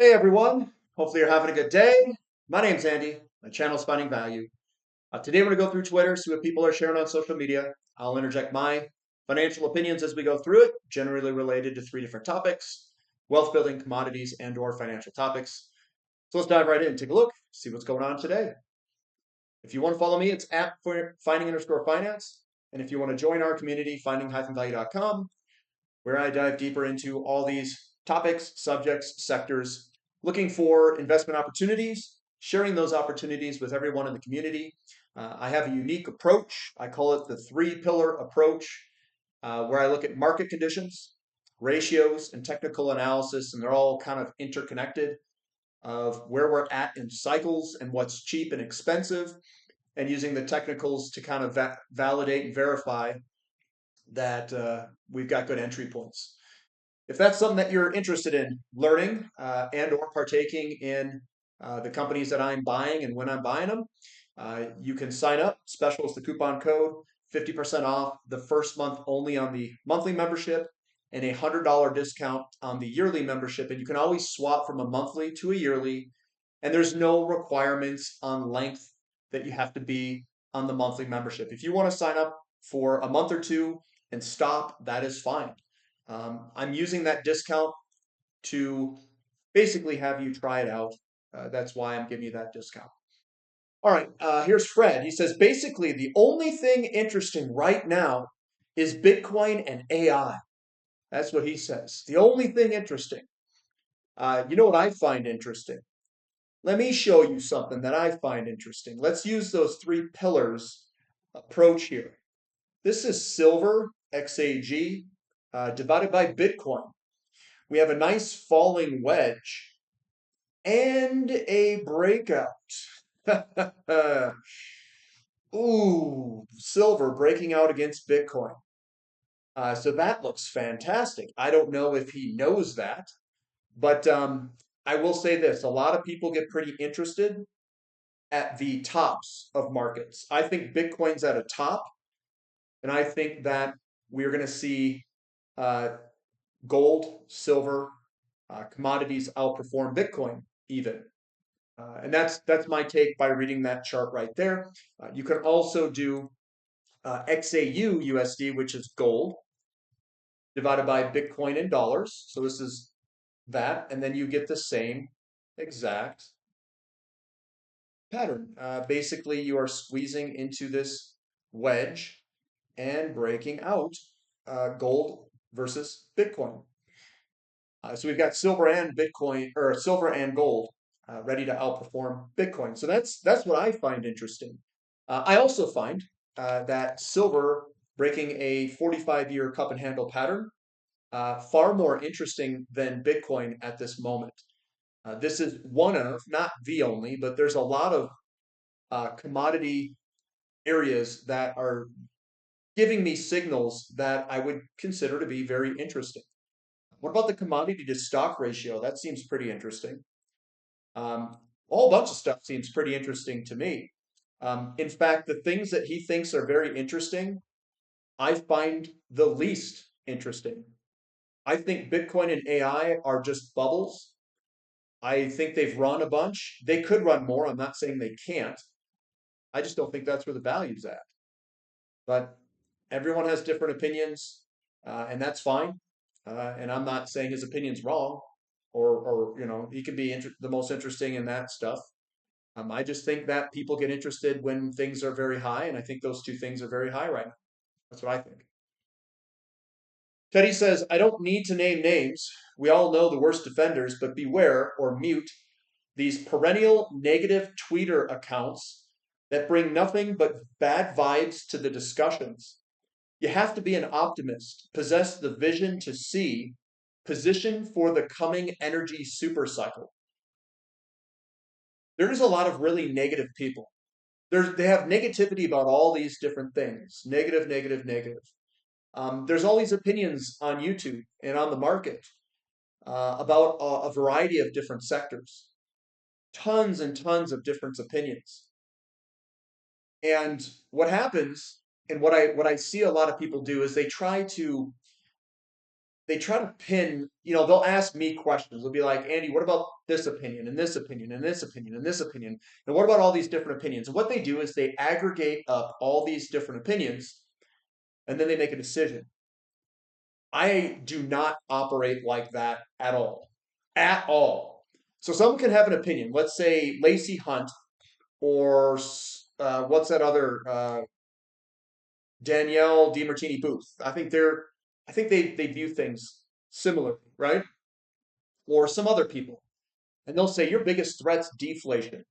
Hey everyone, hopefully you're having a good day. My name's Andy, my channel's Finding Value. Today we're going to go through Twitter, see what people are sharing on social media. I'll interject my financial opinions as we go through it, generally related to three different topics: wealth building, commodities, and/or financial topics. So let's dive right in and take a look, see what's going on today. If you want to follow me, it's at finding_finance. And if you want to join our community, finding-value.com, where I dive deeper into all these topics, subjects, sectors, looking for investment opportunities, sharing those opportunities with everyone in the community. I have a unique approach. I call it the three-pillar approach, where I look at market conditions, ratios, and technical analysis, and they're all kind of interconnected of where we're at in cycles and what's cheap and expensive, and using the technicals to kind of validate and verify that we've got good entry points. If that's something that you're interested in learning and/or partaking in the companies that I'm buying and when I'm buying them, you can sign up. Special is the coupon code, 50% off the first month only on the monthly membership, and a $100 discount on the yearly membership. And you can always swap from a monthly to a yearly, and there's no requirements on length that you have to be on the monthly membership. If you want to sign up for a month or two and stop, that is fine. I'm using that discount to basically have you try it out. That's why I'm giving you that discount. All right, here's Fred. He says basically the only thing interesting right now is Bitcoin and AI. That's what he says. The only thing interesting. You know what I find interesting? Let me show you something that I find interesting. Let's use those three pillars approach here. This is silver, XAG, divided by Bitcoin. We have a nice falling wedge and a breakout. Ooh, silver breaking out against Bitcoin. So that looks fantastic. I don't know if he knows that, but I will say this. A lot of people get pretty interested at the tops of markets. I think Bitcoin's at a top, and I think that we're going to see uh, gold, silver, commodities outperform Bitcoin even. And that's my take by reading that chart right there. You can also do XAU USD, which is gold, divided by Bitcoin in dollars. So this is that, and then you get the same exact pattern. Basically, you are squeezing into this wedge and breaking out gold versus Bitcoin. So we've got silver and Bitcoin, or silver and gold, ready to outperform Bitcoin. So that's what I find interesting. I also find that silver breaking a 45-year cup and handle pattern far more interesting than Bitcoin at this moment. This is one of, not the only, but there's a lot of commodity areas that are giving me signals that I would consider to be very interesting. What about the commodity to stock ratio? That seems pretty interesting. A whole bunch of stuff seems pretty interesting to me. In fact, the things that he thinks are very interesting, I find the least interesting. I think Bitcoin and AI are just bubbles. I think they've run a bunch. They could run more. I'm not saying they can't. I just don't think that's where the value's at. But everyone has different opinions, and that's fine. And I'm not saying his opinion's wrong, or he could be the most interesting in that stuff. I just think that people get interested when things are very high, and I think those two things are very high right now. That's what I think. Teddy says, I don't need to name names. We all know the worst offenders, but beware or mute these perennial negative tweeter accounts that bring nothing but bad vibes to the discussions. You have to be an optimist, possess the vision to see, position for the coming energy supercycle. There's a lot of really negative people. They have negativity about all these different things. Negative, negative, negative. There's all these opinions on YouTube and on the market about a variety of different sectors. Tons and tons of different opinions. And what happens, and what I see a lot of people do is they try to they try to pin, they'll ask me questions. They'll be like, Andy, what about this opinion and this opinion and this opinion and this opinion? And what about all these different opinions? And what they do is they aggregate up all these different opinions and then they make a decision. I do not operate like that at all. At all. So someone can have an opinion. Let's say Lacey Hunt or what's that other Danielle DiMartini Booth. I think they view things similarly, right? Or some other people. And they'll say your biggest threat's deflation.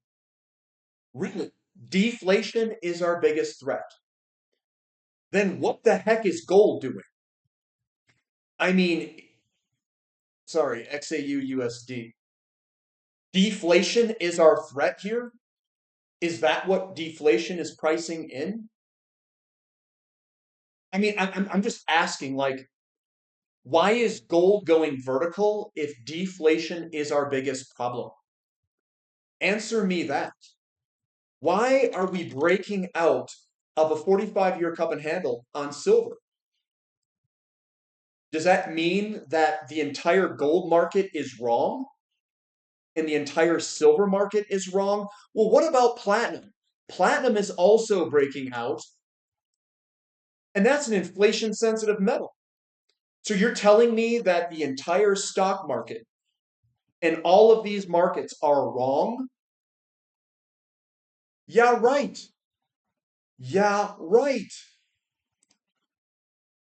Really? Deflation is our biggest threat. Then what the heck is gold doing? I mean, sorry, XAU USD. Deflation is our threat here? Is that what deflation is pricing in? I mean, I'm just asking, like, why is gold going vertical if deflation is our biggest problem? Answer me that. Why are we breaking out of a 45-year cup and handle on silver? Does that mean that the entire gold market is wrong and the entire silver market is wrong? Well, what about platinum? Platinum is also breaking out, and that's an inflation sensitive metal. So you're telling me that the entire stock market and all of these markets are wrong? Yeah, right. Yeah, right.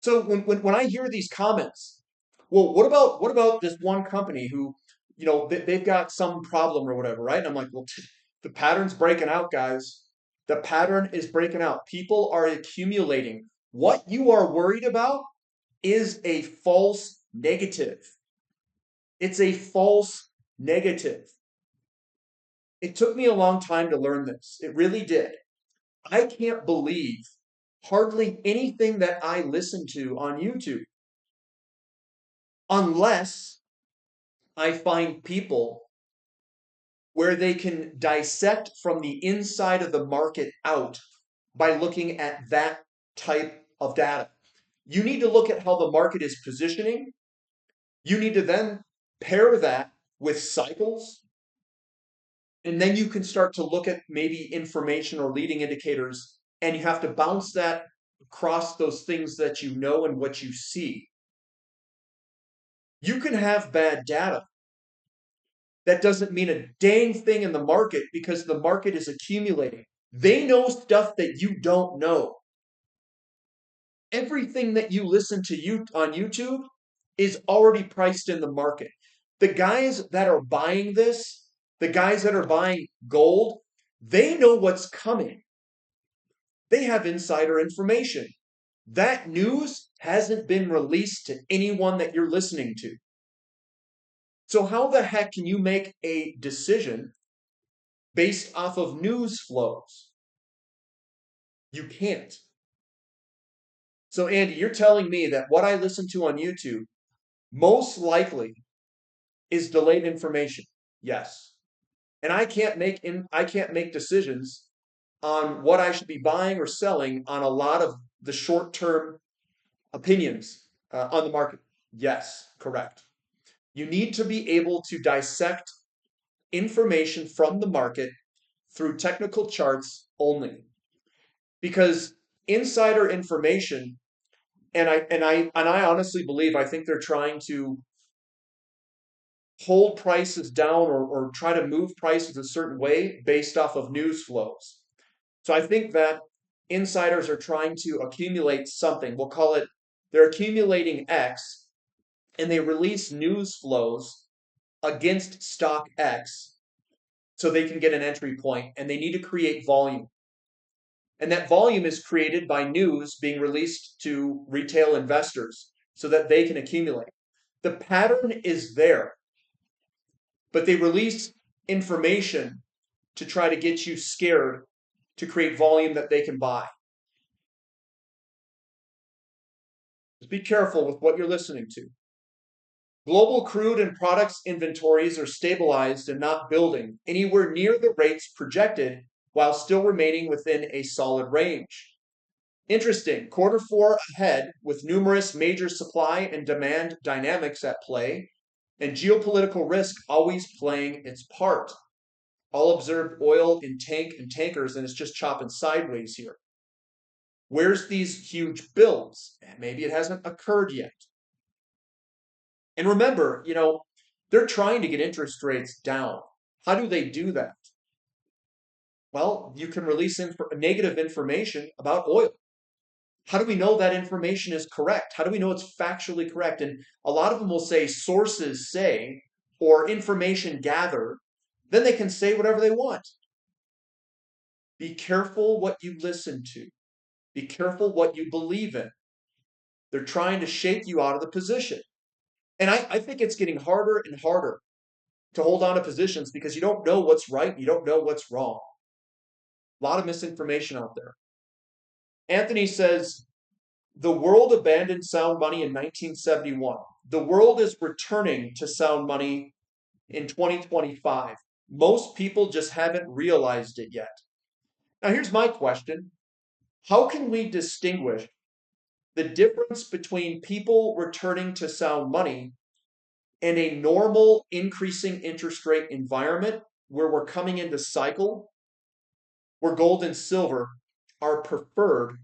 So when I hear these comments, well, what about this one company who, they've got some problem or whatever, right? And I'm like, well, the pattern's breaking out, guys. The pattern is breaking out. People are accumulating. What you are worried about is a false negative. It's a false negative. It took me a long time to learn this. It really did. I can't believe hardly anything that I listen to on YouTube unless I find people where they can dissect from the inside of the market out by looking at that type of data. You need to look at how the market is positioning. You need to then pair that with cycles. And then you can start to look at maybe information or leading indicators, and you have to bounce that across those things that you know and what you see. You can have bad data. That doesn't mean a dang thing in the market because the market is accumulating. They know stuff that you don't know. Everything that you listen to you on YouTube is already priced in the market. The guys that are buying this, the guys that are buying gold, they know what's coming. They have insider information. That news hasn't been released to anyone that you're listening to. So how the heck can you make a decision based off of news flows? You can't. So Andy, you're telling me that what I listen to on YouTube most likely is delayed information. Yes. And I can't make decisions on what I should be buying or selling on a lot of the short-term opinions on the market. Yes, correct. You need to be able to dissect information from the market through technical charts only. Because insider information, and I honestly believe I think they're trying to hold prices down or try to move prices a certain way based off of news flows. So I think that insiders are trying to accumulate something. We'll call it, they're accumulating X, and they release news flows against stock X so they can get an entry point, and they need to create volume. And that volume is created by news being released to retail investors so that they can accumulate. The pattern is there, but they release information to try to get you scared to create volume that they can buy. Just be careful with what you're listening to. Global crude and products inventories are stabilized and not building anywhere near the rates projected while still remaining within a solid range. Interesting. Quarter four ahead with numerous major supply and demand dynamics at play and geopolitical risk always playing its part. I'll observe oil in tank and tankers and it's just chopping sideways here. Where's these huge builds? Maybe it hasn't occurred yet. And remember, they're trying to get interest rates down. How do they do that? Well, you can release negative information about oil. How do we know that information is correct? How do we know it's factually correct? And a lot of them will say sources say or information gathered. Then they can say whatever they want. Be careful what you listen to. Be careful what you believe in. They're trying to shake you out of the position. And I think it's getting harder and harder to hold on to positions because you don't know what's right, you don't know what's wrong. A lot of misinformation out there. Anthony says, the world abandoned sound money in 1971. The world is returning to sound money in 2025. Most people just haven't realized it yet. Now, here's my question. How can we distinguish the difference between people returning to sound money and a normal increasing interest rate environment where we're coming into cycle, where gold and silver are preferred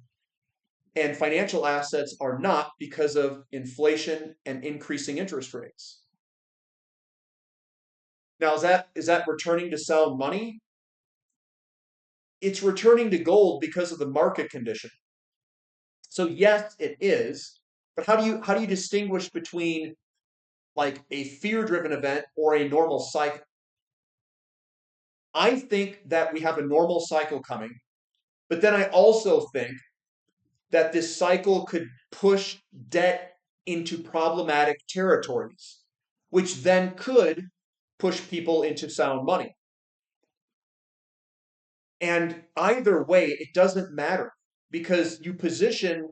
and financial assets are not because of inflation and increasing interest rates? Now, is that returning to sound money? It's returning to gold because of the market condition. So yes, it is, but how do you distinguish between like a fear-driven event or a normal cycle? I think that we have a normal cycle coming, but then I also think that this cycle could push debt into problematic territories, which then could push people into sound money. And either way, it doesn't matter because you position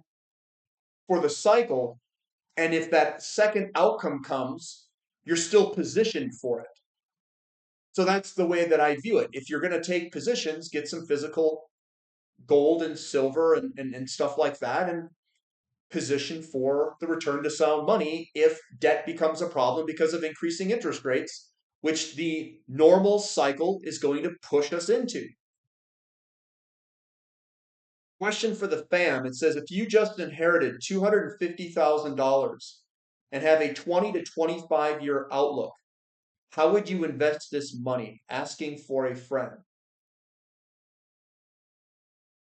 for the cycle, and if that second outcome comes, you're still positioned for it. So that's the way that I view it. If you're going to take positions, get some physical gold and silver and stuff like that, and position for the return to sound money if debt becomes a problem because of increasing interest rates, which the normal cycle is going to push us into. Question for the fam. It says, if you just inherited $250,000 and have a 20 to 25 year outlook, how would you invest this money? Asking for a friend.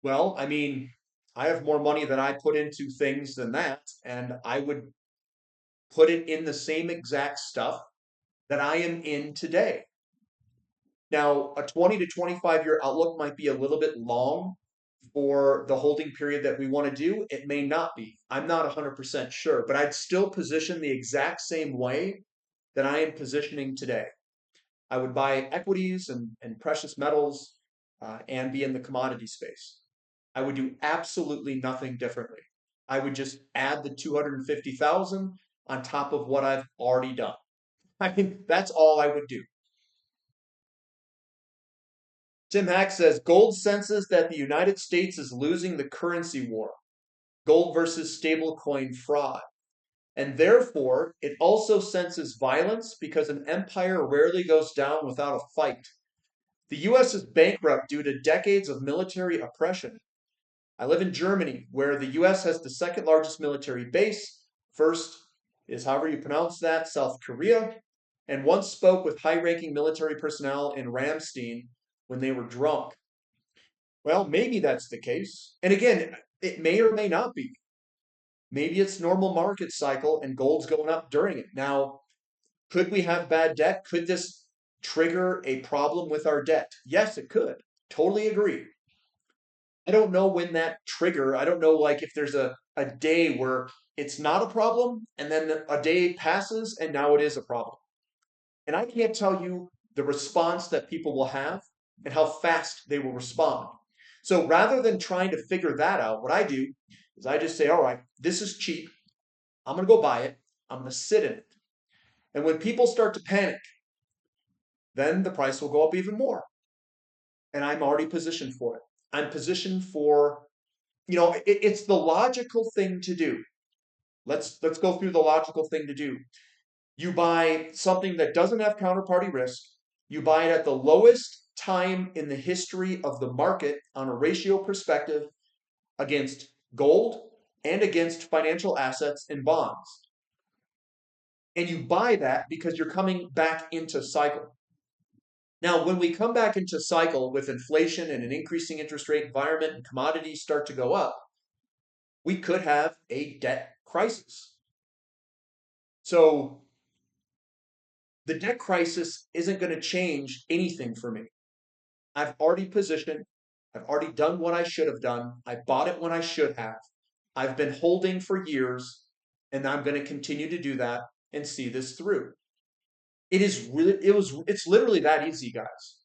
Well, I mean, I have more money than I put into things than that, and I would put it in the same exact stuff that I am in today. Now, a 20 to 25 year outlook might be a little bit long for the holding period that we want to do. It may not be. I'm not 100% sure, but I'd still position the exact same way that I am positioning today. I would buy equities and precious metals and be in the commodity space. I would do absolutely nothing differently. I would just add the 250,000 on top of what I've already done. I mean, that's all I would do. Tim Hack says gold senses that the United States is losing the currency war, gold versus stablecoin fraud. And therefore, it also senses violence because an empire rarely goes down without a fight. The US is bankrupt due to decades of military oppression. I live in Germany, where the US has the second largest military base. First is, however you pronounce that, South Korea. And once spoke with high ranking military personnel in Ramstein when they were drunk. Well, maybe that's the case. And again, it may or may not be. Maybe it's normal market cycle and gold's going up during it. Now, could we have bad debt? Could this trigger a problem with our debt? Yes, it could. Totally agree. I don't know when that trigger, I don't know like if there's a day where it's not a problem and then a day passes and now it is a problem. And I can't tell you the response that people will have and how fast they will respond. So rather than trying to figure that out, what I do is I just say, all right, this is cheap. I'm going to go buy it. I'm going to sit in it. And when people start to panic, then the price will go up even more. And I'm already positioned for it. I'm positioned for it's the logical thing to do. Let's go through the logical thing to do. You buy something that doesn't have counterparty risk. You buy it at the lowest time in the history of the market on a ratio perspective against gold and against financial assets and bonds. And you buy that because you're coming back into cycle. Now, when we come back into cycle with inflation and an increasing interest rate environment and commodities start to go up, we could have a debt crisis. So the debt crisis isn't going to change anything for me. I've already positioned. I've already done what I should have done. I bought it when I should have. I've been holding for years, and I'm going to continue to do that and see this through. It's literally that easy, guys.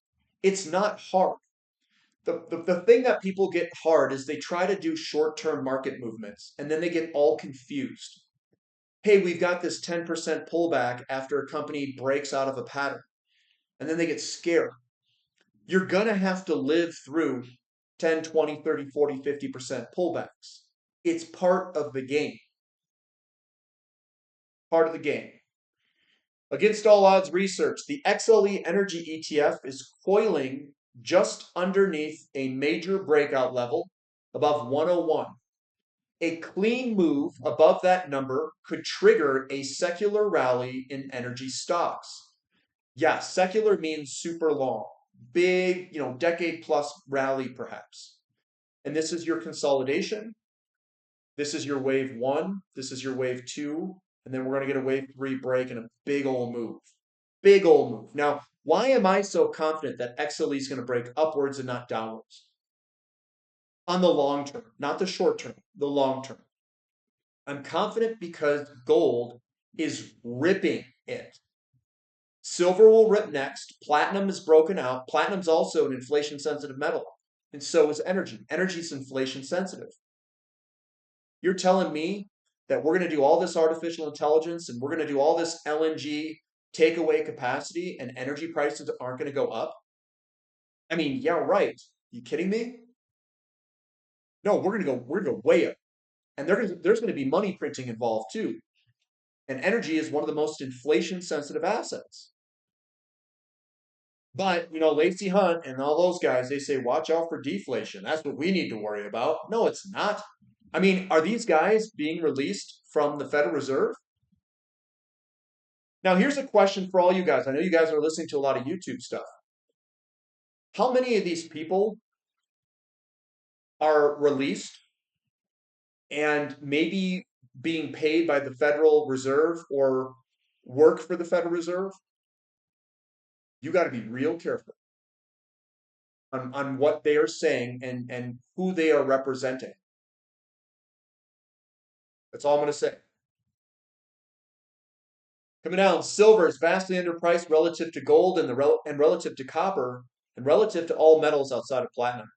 It's not hard. The thing that people get hard is they try to do short-term market movements, and then they get all confused. Hey, we've got this 10% pullback after a company breaks out of a pattern. And then they get scared. You're going to have to live through 10, 20, 30, 40, 50% pullbacks. It's part of the game. Part of the game. Against all odds research, the XLE Energy ETF is coiling just underneath a major breakout level above 101. A clean move above that number could trigger a secular rally in energy stocks. Yeah, secular means super long, big, decade plus rally perhaps. And this is your consolidation. This is your wave one. This is your wave two. And then we're going to get a wave three break and a big old move. Big old move. Now, why am I so confident that XLE is going to break upwards and not downwards? On the long term, not the short term, the long term. I'm confident because gold is ripping it. Silver will rip next. Platinum is broken out. Platinum's also an inflation sensitive metal. And so is energy. Energy is inflation sensitive. You're telling me that we're going to do all this artificial intelligence and we're going to do all this LNG takeaway capacity and energy prices aren't going to go up? I mean, yeah, right. You kidding me? No, we're going to go way up. And there's going to be money printing involved too. And energy is one of the most inflation sensitive assets. But, Lacey Hunt and all those guys, they say, watch out for deflation. That's what we need to worry about. No, it's not. I mean, are these guys being released from the Federal Reserve? Now, here's a question for all you guys. I know you guys are listening to a lot of YouTube stuff. How many of these people are released and maybe being paid by the Federal Reserve or work for the Federal Reserve? You got to be real careful on what they are saying and who they are representing. That's all I'm going to say. Coming down, silver is vastly underpriced relative to gold and relative to copper and relative to all metals outside of platinum.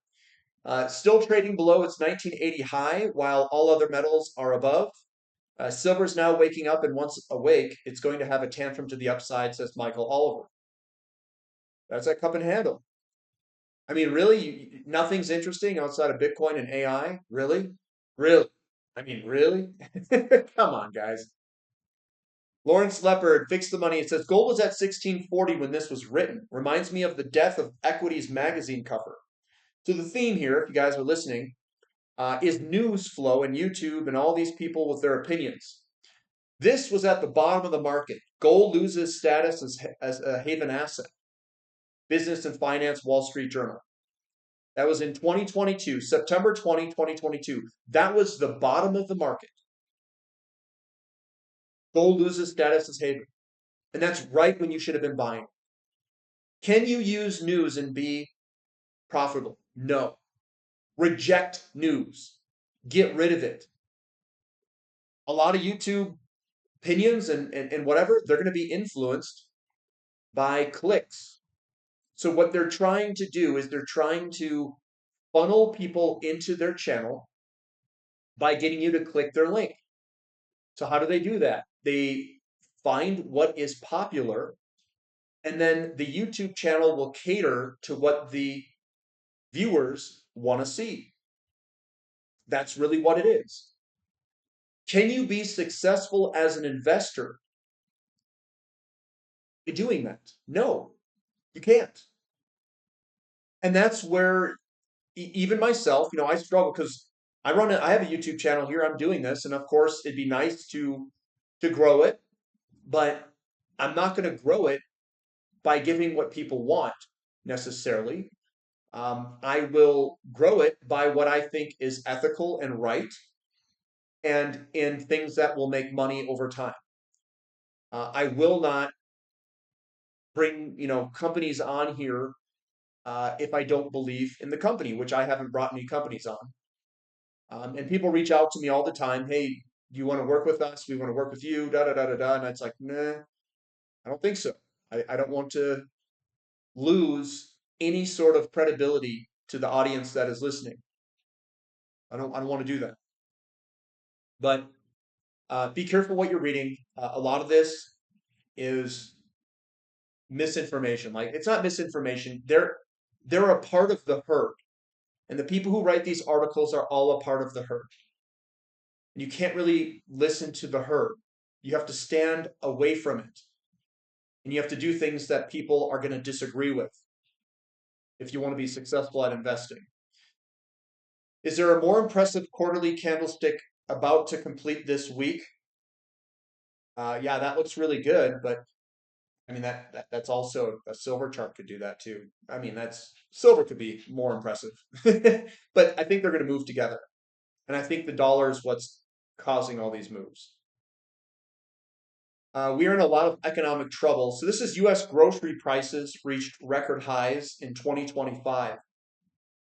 Still trading below its 1980 high while all other metals are above. Silver is now waking up, and once awake, it's going to have a tantrum to the upside, says Michael Oliver. That's that cup and handle. I mean, really, nothing's interesting outside of Bitcoin and AI? Really? Really? I mean, really? Come on, guys. Lawrence Leopard, Fix the Money. It says gold was at 1640 when this was written. Reminds me of the death of Equities magazine cover. So the theme here, if you guys are listening, is news flow and YouTube and all these people with their opinions. This was at the bottom of the market. Gold loses status as a haven asset. Business and Finance Wall Street Journal. That was in 2022, September 20, 2022. That was the bottom of the market. Gold loses status as haven. And that's right when you should have been buying. Can you use news and be profitable? No. Reject news. Get rid of it. A lot of YouTube opinions and whatever, they're going to be influenced by clicks. So what they're trying to do is they're trying to funnel people into their channel by getting you to click their link. So how do they do that? They find what is popular, and then the YouTube channel will cater to what the viewers want to see. That's really what it is. Can you be successful as an investor by doing that? No, you can't. And that's where even myself, I struggle because I have a YouTube channel here. I'm doing this, and of course, it'd be nice to grow it, but I'm not going to grow it by giving what people want necessarily. I will grow it by what I think is ethical and right, and in things that will make money over time. I will not bring companies on here if I don't believe in the company, which I haven't brought any companies on. And people reach out to me all the time. Hey, do you want to work with us? We want to work with you. Da da da da da. And it's like, nah, I don't think so. I don't want to lose any sort of credibility to the audience that is listening. I don't want to do that. But be careful what you're reading. A lot of this is misinformation. Like it's not misinformation. They're a part of the herd. And the people who write these articles are all a part of the herd. And you can't really listen to the herd. You have to stand away from it. And you have to do things that people are going to disagree with if you want to be successful at investing. Is there a more impressive quarterly candlestick about to complete this week? Yeah, that looks really good, but I mean that's also a silver chart could do that too. I mean that's silver could be more impressive, but I think they're going to move together, and I think the dollar is what's causing all these moves. We are in a lot of economic trouble. So this is U.S. grocery prices reached record highs in 2025.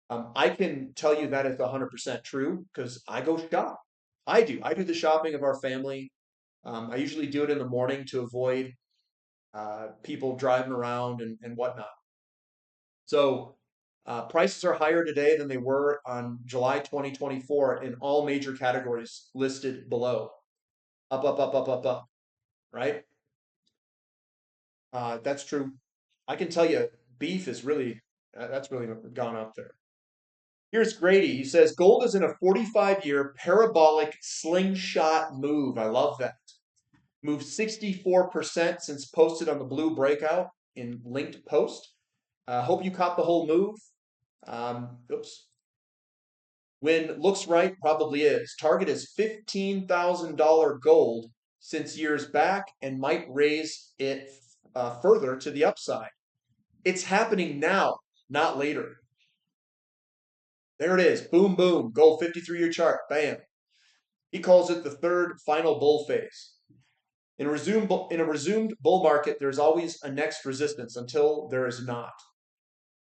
I can tell you that is 100% true because I go shop. I do. I do the shopping of our family. I usually do it in the morning to avoid people driving around and whatnot. So prices are higher today than they were on July 2024 in all major categories listed below. Up, up, up, up, up, up, right? That's true. I can tell you, beef is really, that's really gone up there. Here's Grady. He says gold is in a 45-year parabolic slingshot move. I love that. Moved 64% since posted on the blue breakout in linked post. Hope you caught the whole move. Oops. When looks right, probably is. Target is $15,000 gold since years back and might raise it further to the upside. It's happening now, not later. There it is. Boom, boom. Gold 53-year chart. Bam. He calls it the third final bull phase. In a resumed bull market, there's always a next resistance until there is not.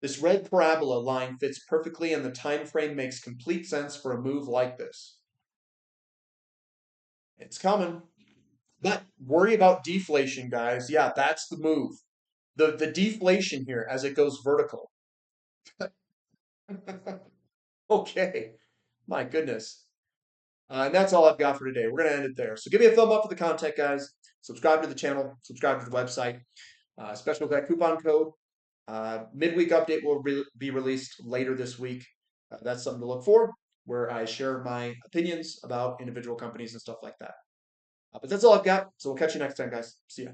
This red parabola line fits perfectly and the time frame makes complete sense for a move like this. It's coming. But worry about deflation, guys. Yeah, that's the move. The deflation here as it goes vertical. Okay. My goodness. And that's all I've got for today. We're going to end it there. So give me a thumb up for the content, guys. Subscribe to the channel. Subscribe to the website. Special that coupon code. Midweek update will be released later this week. That's something to look for, where I share my opinions about individual companies and stuff like that. But that's all I've got. So we'll catch you next time, guys. See ya.